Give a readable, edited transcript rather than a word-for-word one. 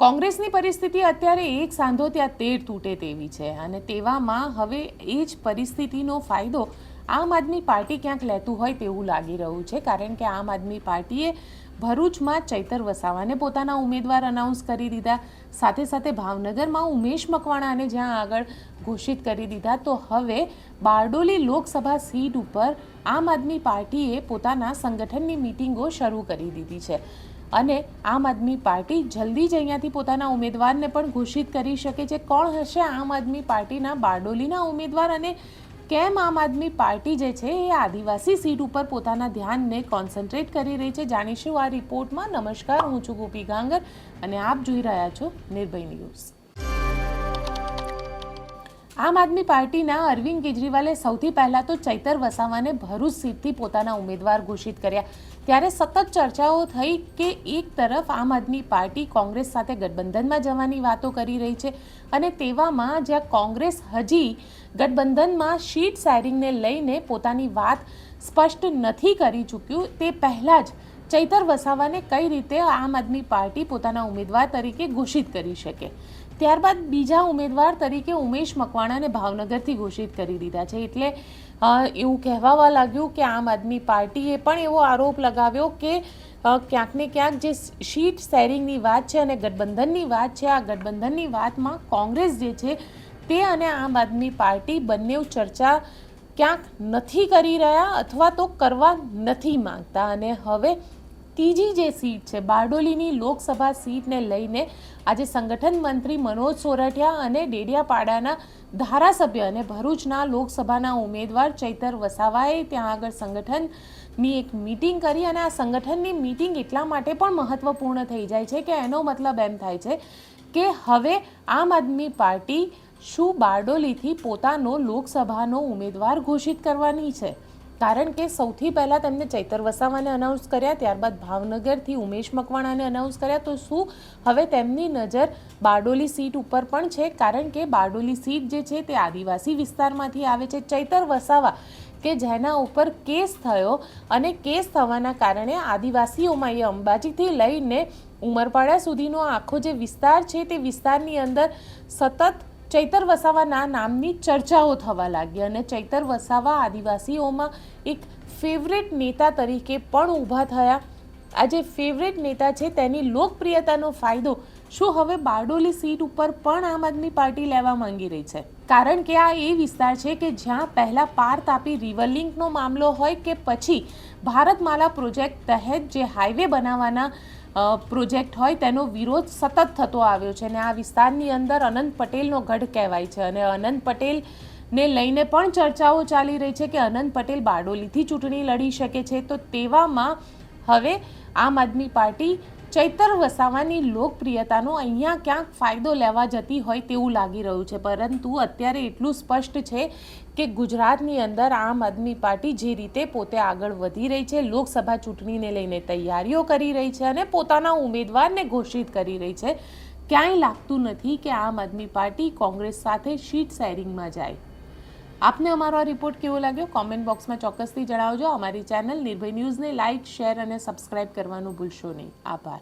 કોંગ્રેસની પરિસ્થિતિ અત્યારે એક સાંધો ત્યાં 13 તૂટે તેવી છે અને તેવામાં હવે એ જ પરિસ્થિતિનો ફાયદો આમ આદમી પાર્ટી ક્યાંક લેતું હોય તેવું લાગી રહ્યું છે, કારણ કે આમ આદમી પાર્ટીએ ભરૂચમાં ચૈતર વસાવાને પોતાના ઉમેદવાર અનાઉન્સ કરી દીધા, સાથે સાથે ભાવનગરમાં ઉમેશ મકવાણાને જ્યાં આગળ ઘોષિત કરી દીધા, તો હવે બારડોલી લોકસભા સીટ ઉપર આમ આદમી પાર્ટીએ પોતાના સંગઠનની મિટિંગો શરૂ કરી દીધી છે અને આમ આદમી પાર્ટી જલ્દી જ અહીંયાથી પોતાના ઉમેદવારને પણ ઘોષિત કરી શકે છે. કોણ હશે આમ આદમી પાર્ટીના બારડોલીના ઉમેદવાર અને કેમ આમ આદમી પાર્ટી જે છે એ આદિવાસી સીટ ઉપર પોતાના ધ્યાનને કોન્સન્ટ્રેટ કરી રહી છે, જાણીશું આ રિપોર્ટમાં. નમસ્કાર, હું છું ગોપી ગાંગર અને આપ જોઈ રહ્યા છો નિર્ભય ન્યૂઝ. આમ આદમી પાર્ટીના અરવિંદ કેજરીવાલે સૌથી પહેલાં તો ચૈતર વસાવાને ભરૂચ સીટથી પોતાના ઉમેદવાર ઘોષિત કર્યા. ત્યારે સતત ચર્ચાઓ થઈ કે એક તરફ આમ આદમી પાર્ટી કોંગ્રેસ સાથે ગઠબંધનમાં જવાની વાતો કરી રહી છે અને તેવામાં જ્યાં કોંગ્રેસ હજી ગઠબંધનમાં સીટ શેરિંગને લઈને પોતાની વાત સ્પષ્ટ નથી કરી ચૂક્યું, તે પહેલાં જ ચૈતર વસાવાને કઈ રીતે આમ આદમી પાર્ટી પોતાના ઉમેદવાર તરીકે ઘોષિત કરી શકે. ત્યારબાદ બીજા ઉમેદવાર તરીકે ઉમેશ મકવાણાને ભાવનગરથી ઘોષિત કરી દીધા છે. એટલે એવું કહેવાવા લાગ્યું કે આમ આદમી પાર્ટીએ પણ એવો આરોપ લગાવ્યો કે ક્યાંક ને ક્યાંક જે સીટ શેરિંગની વાત છે અને ગઠબંધનની વાત છે, આ ગઠબંધનની વાતમાં કોંગ્રેસ જે છે તે અને આમ આદમી પાર્ટી બંને ચર્ચા ક્યાંક નથી કરી રહ્યા અથવા તો કરવા નથી માંગતા. અને હવે ત્રીજી જે સીટ છે બારડોલીની લોકસભા સીટને લઈને આજે સંગઠન મંત્રી મનોજ સોરઠિયા અને ડેડિયાપાડાના ધારાસભ્ય અને ભરૂચના લોકસભાના ઉમેદવાર ચૈતર વસાવાએ ત્યાં આગળ સંગઠનની એક મિટિંગ કરી અને આ સંગઠનની મિટિંગ એટલા માટે પણ મહત્વપૂર્ણ થઈ જાય છે કે એનો મતલબ એમ થાય છે કે હવે આમ આદમી પાર્ટી શું બારડોલીથી પોતાનો લોકસભાનો ઉમેદવાર ઘોષિત કરવાની છે, કારણ કે સૌથી પહેલાં તેમને ચૈતર વસાવાને અનાઉન્સ કર્યા, ત્યારબાદ ભાવનગરથી ઉમેશ મકવાણાને અનાઉન્સ કર્યા, તો શું હવે તેમની નજર બારડોલી સીટ ઉપર પણ છે, કારણ કે બારડોલી સીટ જે છે તે આદિવાસી વિસ્તારમાંથી આવે છે. ચૈતર વસાવા કે જેના ઉપર કેસ થયો અને કેસ થવાના કારણે આદિવાસીઓમાં એ અંબાજીથી લઈને ઉમરપાડા સુધીનો આખો જે વિસ્તાર છે તે વિસ્તારની અંદર સતત ચૈતર વસાવાના નામની ચર્ચાઓ થવા લાગી અને ચૈતર વસાવા આદિવાસીઓમાં એક ફેવરેટ નેતા તરીકે પણ ઊભા થયા. આ જે ફેવરેટ નેતા છે તેની લોકપ્રિયતાનો ફાયદો શું હવે બારડોલી સીટ ઉપર પણ આમ આદમી પાર્ટી લેવા માંગી રહી છે, કારણ કે આ એ વિસ્તાર છે કે જ્યાં પહેલાં પાર તાપી રિવર લિંકનો મામલો હોય કે પછી ભારતમાલા પ્રોજેક્ટ તહેત જે હાઈવે બનાવવાના પ્રોજેક્ટ હોય તેનો વિરોધ સતત થતો આવ્યો છે અને આ વિસ્તારની અંદર અનંત પટેલનો ગઢ કહેવાય છે અને અનંત પટેલને લઈને પણ ચર્ચાઓ ચાલી રહી છે કે અનંત પટેલ બારડોલીથી ચૂંટણી લડી શકે છે. તો તેવામાં હવે આમ આદમી પાર્ટી ચૈતર વસાવાની લોકપ્રિયતાનો અહીંયા ક્યાંક ફાયદો લેવા જતી હોય તેવું લાગી રહ્યું છે, પરંતુ અત્યારે એટલું સ્પષ્ટ છે કે ગુજરાતની અંદર આમ આદમી પાર્ટી જે રીતે પોતે આગળ વધી રહી છે, લોકસભા ચૂંટણીને લઈને તૈયારીઓ કરી રહી છે અને પોતાના ઉમેદવારને ઘોષિત કરી રહી છે, ક્યાંય લાગતું નથી કે આમ આદમી પાર્ટી કોંગ્રેસ સાથે સીટ શેરિંગમાં જાય. આપને અમારો આ રિપોર્ટ કેવો લાગ્યો કોમેન્ટ બોક્સમાં ચોક્કસથી જણાવજો. અમારી ચેનલ નિર્ભય ન્યૂઝને લાઇક, શેર અને સબસ્ક્રાઇબ કરવાનું ભૂલશો નહીં. આભાર.